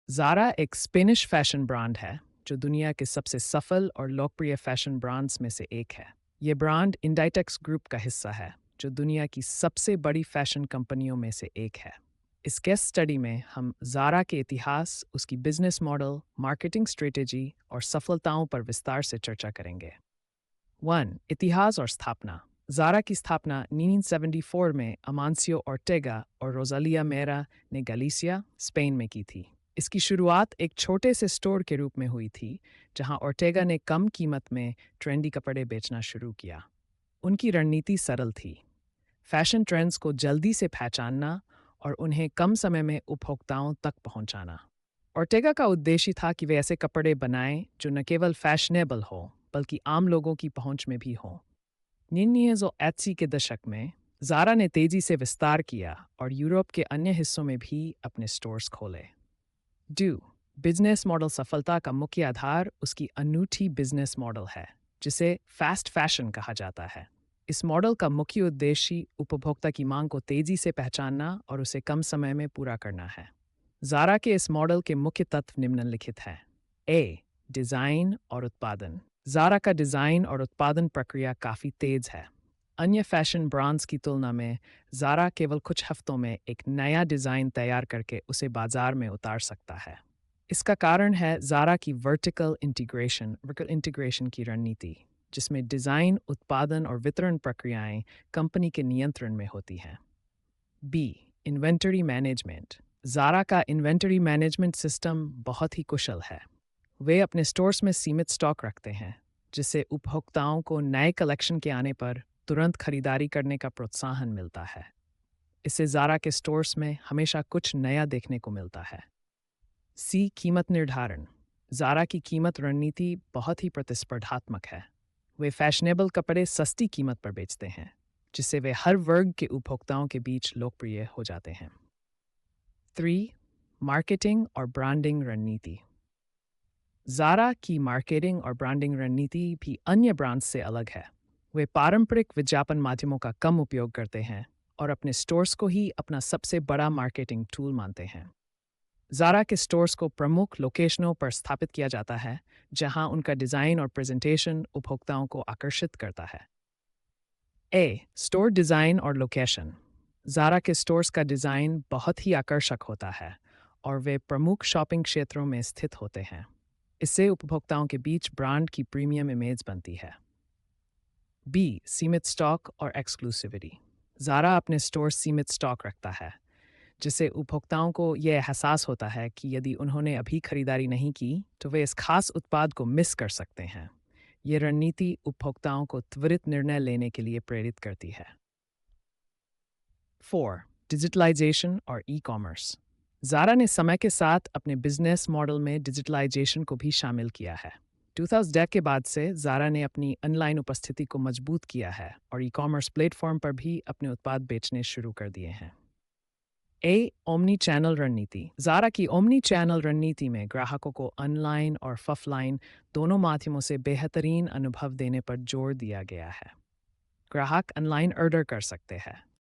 ज़ारा एक Spanish fashion brand है जो दुनिया के सबसे सफल और लोकप्रिय फैशन ब्रांड्स में से एक है। ये ब्रांड इंडाइटेक्स ग्रुप का हिस्सा है, जो दुनिया की सबसे बड़ी फैशन कंपनियों में से एक है। इस केस स्टडी में हम ज़ारा के इतिहास, उसकी बिजनेस मॉडल, मार्केटिंग स्ट्रेटेजी और सफलताओं पर विस्तार से चर्चा करेंगे। 1. इतिहास और स्थापना। ज़ारा की स्थापना 1974 में अमांसियो ऑर्टेगा और रोजालिया मेरा ने गलीसिया, स्पेन में की थी। इसकी शुरुआत एक छोटे से स्टोर के रूप में हुई थी, जहां ऑर्टेगा ने कम कीमत में ट्रेंडी कपड़े बेचना शुरू किया। उनकी रणनीति सरल थी, फैशन ट्रेंड्स को जल्दी से पहचानना और उन्हें कम समय में उपभोक्ताओं तक पहुंचाना। ऑर्टेगा का उद्देश्य था कि वे ऐसे कपड़े बनाएं जो न केवल फैशनेबल हो, बल्कि आम लोगों की पहुंच में भी हों। 1980 के दशक में ज़ारा ने तेजी से विस्तार किया और यूरोप के अन्य हिस्सों में भी अपने स्टोर्स खोले। Do business model. सफलता का मुख्य आधार उसकी अनूठी बिजनेस मॉडल है, जिसे फास्ट फैशन कहा जाता है। इस मॉडल का मुख्य उद्देश्य उपभोक्ता की मांग को तेजी से पहचानना और उसे कम समय में पूरा करना है। ज़ारा के इस मॉडल के मुख्य तत्व निम्नलिखित हैं। ए. डिज़ाइन और उत्पादन। ज़ारा का डिज़ाइन और उत्पादन प्रक्रिया काफ़ी तेज़ है। अन्य फैशन ब्रांड्स की तुलना में ज़ारा केवल कुछ हफ्तों में एक नया डिज़ाइन तैयार करके उसे बाजार में उतार सकता है। इसका कारण है ज़ारा की वर्टिकल इंटीग्रेशन की रणनीति, जिसमें डिज़ाइन, उत्पादन और वितरण प्रक्रियाएं कंपनी के नियंत्रण में होती हैं। बी. Inventory management. ज़ारा का इन्वेंटरी मैनेजमेंट सिस्टम बहुत ही कुशल है। वे अपने स्टोर्स में सीमित स्टॉक रखते हैं, जिससे उपभोक्ताओं को नए कलेक्शन के आने पर तुरंत खरीदारी करने का प्रोत्साहन मिलता है। इससे ज़ारा के स्टोर्स में हमेशा कुछ नया देखने को मिलता है। सी. कीमत निर्धारण। ज़ारा की कीमत रणनीति बहुत ही प्रतिस्पर्धात्मक है। वे फैशनेबल कपड़े सस्ती कीमत पर बेचते हैं, जिससे वे हर वर्ग के उपभोक्ताओं के बीच लोकप्रिय हो जाते हैं। 3. मार्केटिंग और ब्रांडिंग रणनीति। ज़ारा की मार्केटिंग और ब्रांडिंग रणनीति भी अन्य ब्रांड्स से अलग है। वे पारंपरिक विज्ञापन माध्यमों का कम उपयोग करते हैं और अपने स्टोर्स को ही अपना सबसे बड़ा मार्केटिंग टूल मानते हैं। ज़ारा के स्टोर्स को प्रमुख लोकेशनों पर स्थापित किया जाता है, जहां उनका डिज़ाइन और प्रेजेंटेशन उपभोक्ताओं को आकर्षित करता है। ए. स्टोर डिज़ाइन और लोकेशन। ज़ारा के स्टोर्स का डिज़ाइन बहुत ही आकर्षक होता है और वे प्रमुख शॉपिंग क्षेत्रों में स्थित होते हैं। इससे उपभोक्ताओं के बीच ब्रांड की प्रीमियम इमेज बनती है। बी. सीमित स्टॉक और एक्सक्लूसिविटी। ज़ारा अपने स्टोर सीमित स्टॉक रखता है, जिससे उपभोक्ताओं को यह एहसास होता है कि यदि उन्होंने अभी खरीदारी नहीं की, तो वे इस खास उत्पाद को मिस कर सकते हैं। ये रणनीति उपभोक्ताओं को त्वरित निर्णय लेने के लिए प्रेरित करती है। 4. डिजिटलाइजेशन और ई-कॉमर्स। ज़ारा ने समय के साथ अपने बिजनेस मॉडल में डिजिटलाइजेशन को भी शामिल किया है। 2010 के बाद से ज़ारा ने अपनी ऑनलाइन उपस्थिति को मजबूत किया है और ई-कॉमर्स प्लेटफॉर्म पर भी अपने उत्पाद बेचने शुरू कर दिए हैं। ए. ओमनी चैनल रणनीति। ज़ारा की ओमनी चैनल रणनीति में ग्राहकों को ऑनलाइन और ऑफलाइन दोनों माध्यमों से बेहतरीन अनुभव देने पर जोर दिया गया है। ग्राहक ऑनलाइन ऑर्डर कर सकते हैं,